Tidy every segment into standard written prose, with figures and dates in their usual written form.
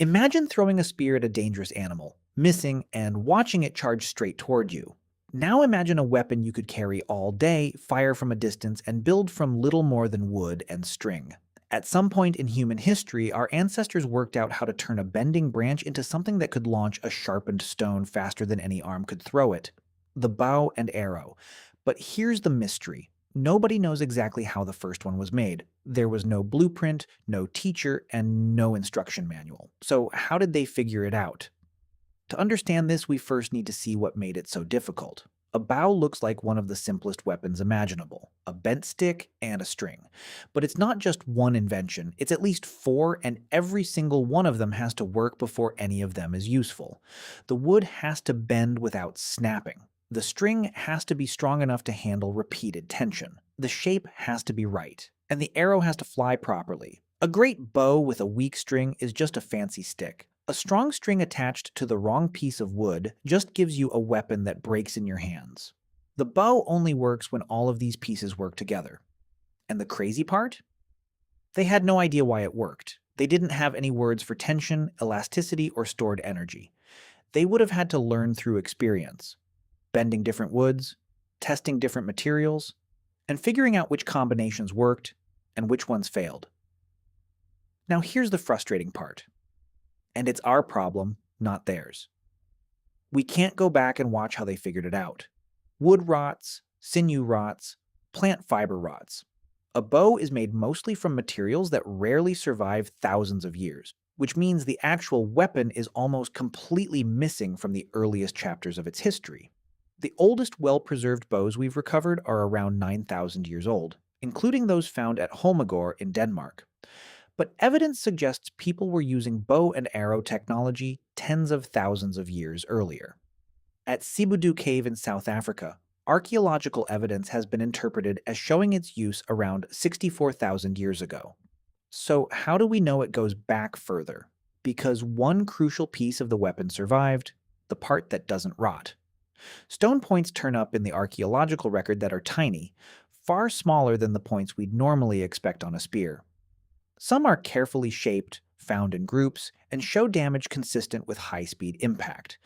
Imagine throwing a spear at a dangerous animal, missing, and watching it charge straight toward you. Now imagine a weapon you could carry all day, fire from a distance, and build from little more than wood and string. At some point in human history, our ancestors worked out how to turn a bending branch into something that could launch a sharpened stone faster than any arm could throw it. The bow and arrow. But here's the mystery. Nobody knows exactly how the first one was made. There was no blueprint, no teacher, and no instruction manual. So how did they figure it out? To understand this, we first need to see what made it so difficult. A bow looks like one of the simplest weapons imaginable, a bent stick and a string. But it's not just one invention, it's at least four, and every single one of them has to work before any of them is useful. The wood has to bend without snapping. The string has to be strong enough to handle repeated tension. The shape has to be right, and the arrow has to fly properly. A great bow with a weak string is just a fancy stick. A strong string attached to the wrong piece of wood just gives you a weapon that breaks in your hands. The bow only works when all of these pieces work together. And the crazy part? They had no idea why it worked. They didn't have any words for tension, elasticity, or stored energy. They would have had to learn through experience, bending different woods, testing different materials, and figuring out which combinations worked and which ones failed. Now here's the frustrating part. And it's our problem, not theirs. We can't go back and watch how they figured it out. Wood rots, sinew rots, plant fiber rots. A bow is made mostly from materials that rarely survive thousands of years, which means the actual weapon is almost completely missing from the earliest chapters of its history. The oldest well-preserved bows we've recovered are around 9,000 years old, including those found at Holmegård in Denmark. But evidence suggests people were using bow and arrow technology tens of thousands of years earlier. At Sibudu Cave in South Africa, archaeological evidence has been interpreted as showing its use around 64,000 years ago. So how do we know it goes back further? Because one crucial piece of the weapon survived, the part that doesn't rot. Stone points turn up in the archaeological record that are tiny, far smaller than the points we'd normally expect on a spear. Some are carefully shaped, found in groups, and show damage consistent with high-speed impact.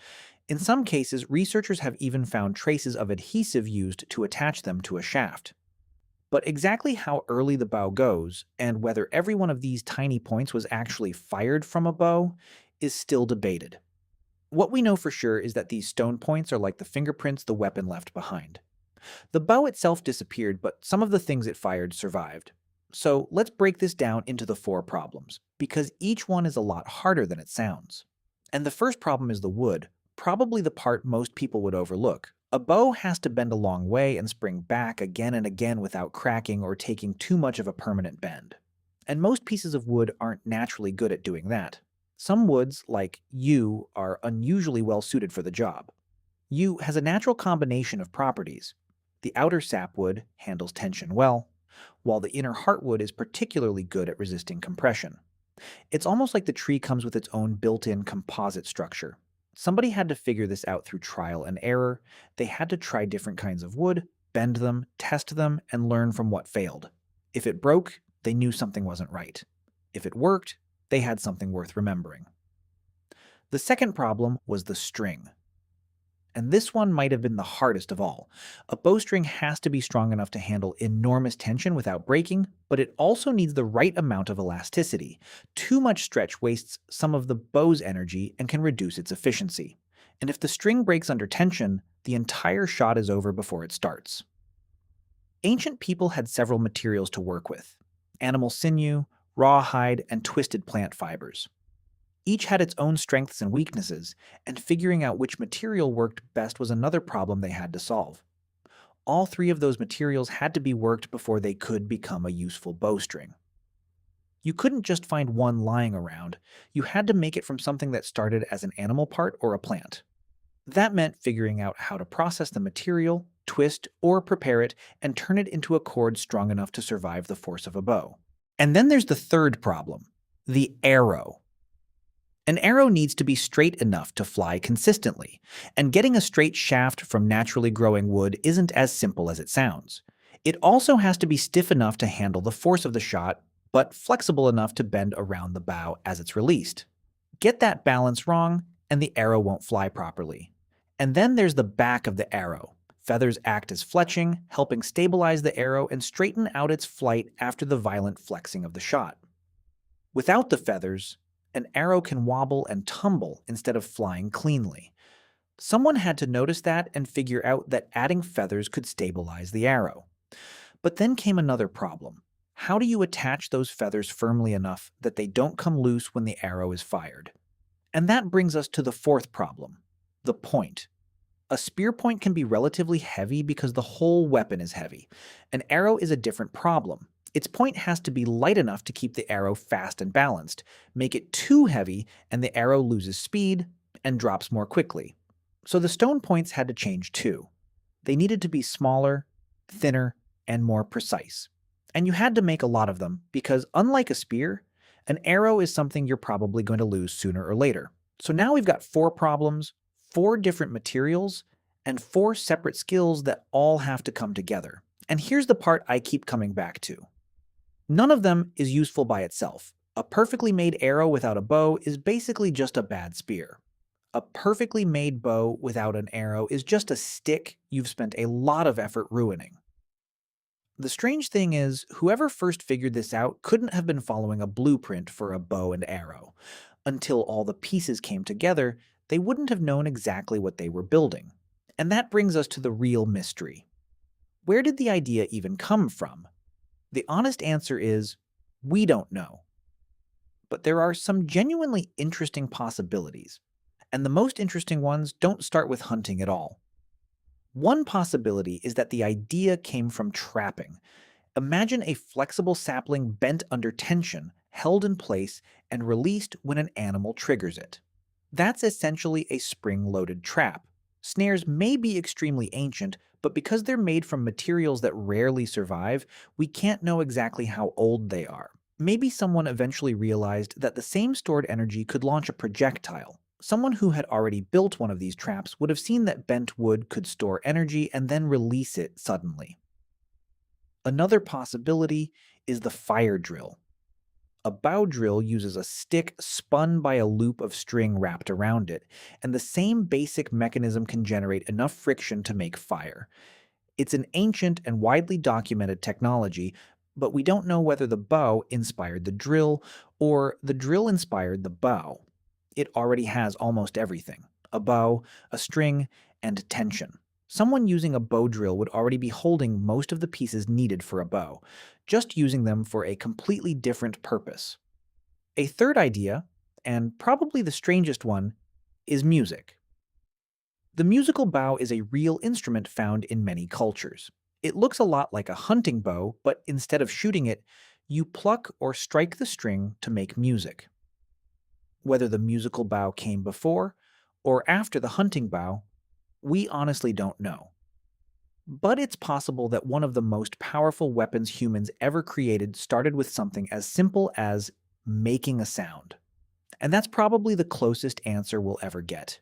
In some cases, researchers have even found traces of adhesive used to attach them to a shaft. But exactly how early the bow goes, and whether every one of these tiny points was actually fired from a bow, is still debated. What we know for sure is that these stone points are like the fingerprints the weapon left behind. The bow itself disappeared, but some of the things it fired survived. So let's break this down into the four problems, because each one is a lot harder than it sounds. And the first problem is the wood, probably the part most people would overlook. A bow has to bend a long way and spring back again and again without cracking or taking too much of a permanent bend. And most pieces of wood aren't naturally good at doing that. Some woods, like yew, are unusually well suited for the job. Yew has a natural combination of properties. The outer sapwood handles tension well, while the inner heartwood is particularly good at resisting compression. It's almost like the tree comes with its own built-in composite structure. Somebody had to figure this out through trial and error. They had to try different kinds of wood, bend them, test them, and learn from what failed. If it broke, they knew something wasn't right. If it worked, they had something worth remembering. The second problem was the string. And this one might have been the hardest of all. A bowstring has to be strong enough to handle enormous tension without breaking, but it also needs the right amount of elasticity. Too much stretch wastes some of the bow's energy and can reduce its efficiency. And if the string breaks under tension, the entire shot is over before it starts. Ancient people had several materials to work with: animal sinew, rawhide, and twisted plant fibers. Each had its own strengths and weaknesses, and figuring out which material worked best was another problem they had to solve. All three of those materials had to be worked before they could become a useful bowstring. You couldn't just find one lying around, you had to make it from something that started as an animal part or a plant. That meant figuring out how to process the material, twist or prepare it, and turn it into a cord strong enough to survive the force of a bow. And then there's the third problem, the arrow. An arrow needs to be straight enough to fly consistently, and getting a straight shaft from naturally growing wood isn't as simple as it sounds. It also has to be stiff enough to handle the force of the shot, but flexible enough to bend around the bow as it's released. Get that balance wrong, and the arrow won't fly properly. And then there's the back of the arrow. Feathers act as fletching, helping stabilize the arrow and straighten out its flight after the violent flexing of the shot. Without the feathers, an arrow can wobble and tumble instead of flying cleanly. Someone had to notice that and figure out that adding feathers could stabilize the arrow. But then came another problem. How do you attach those feathers firmly enough that they don't come loose when the arrow is fired? And that brings us to the fourth problem, the point. A spear point can be relatively heavy because the whole weapon is heavy. An arrow is a different problem. Its point has to be light enough to keep the arrow fast and balanced. Make it too heavy, and the arrow loses speed and drops more quickly. So the stone points had to change too. They needed to be smaller, thinner, and more precise. And you had to make a lot of them because, unlike a spear, an arrow is something you're probably going to lose sooner or later. So now we've got four problems, four different materials, and four separate skills that all have to come together. And here's the part I keep coming back to. None of them is useful by itself. A perfectly made arrow without a bow is basically just a bad spear. A perfectly made bow without an arrow is just a stick you've spent a lot of effort ruining. The strange thing is, whoever first figured this out couldn't have been following a blueprint for a bow and arrow. Until all the pieces came together, they wouldn't have known exactly what they were building. And that brings us to the real mystery. Where did the idea even come from? The honest answer is, we don't know. But there are some genuinely interesting possibilities, and the most interesting ones don't start with hunting at all. One possibility is that the idea came from trapping. Imagine a flexible sapling bent under tension, held in place, and released when an animal triggers it. That's essentially a spring-loaded trap. Snares may be extremely ancient, but because they're made from materials that rarely survive, we can't know exactly how old they are. Maybe someone eventually realized that the same stored energy could launch a projectile. Someone who had already built one of these traps would have seen that bent wood could store energy and then release it suddenly. Another possibility is the fire drill. A bow drill uses a stick spun by a loop of string wrapped around it, and the same basic mechanism can generate enough friction to make fire. It's an ancient and widely documented technology, but we don't know whether the bow inspired the drill or the drill inspired the bow. It already has almost everything: a bow, a string, and tension. Someone using a bow drill would already be holding most of the pieces needed for a bow, just using them for a completely different purpose. A third idea, and probably the strangest one, is music. The musical bow is a real instrument found in many cultures. It looks a lot like a hunting bow, but instead of shooting it, you pluck or strike the string to make music. Whether the musical bow came before or after the hunting bow, we honestly don't know. But it's possible that one of the most powerful weapons humans ever created started with something as simple as making a sound. And that's probably the closest answer we'll ever get.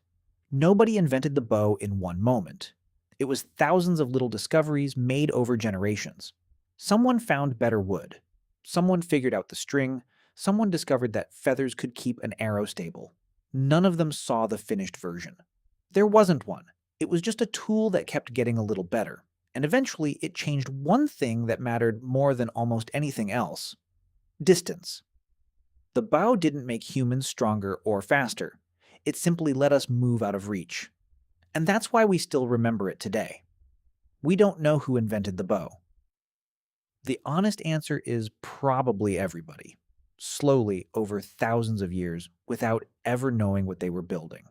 Nobody invented the bow in one moment. It was thousands of little discoveries made over generations. Someone found better wood. Someone figured out the string. Someone discovered that feathers could keep an arrow stable. None of them saw the finished version. There wasn't one. It was just a tool that kept getting a little better. And eventually, it changed one thing that mattered more than almost anything else: distance. The bow didn't make humans stronger or faster. It simply let us move out of reach. And that's why we still remember it today. We don't know who invented the bow. The honest answer is probably everybody, slowly over thousands of years without ever knowing what they were building.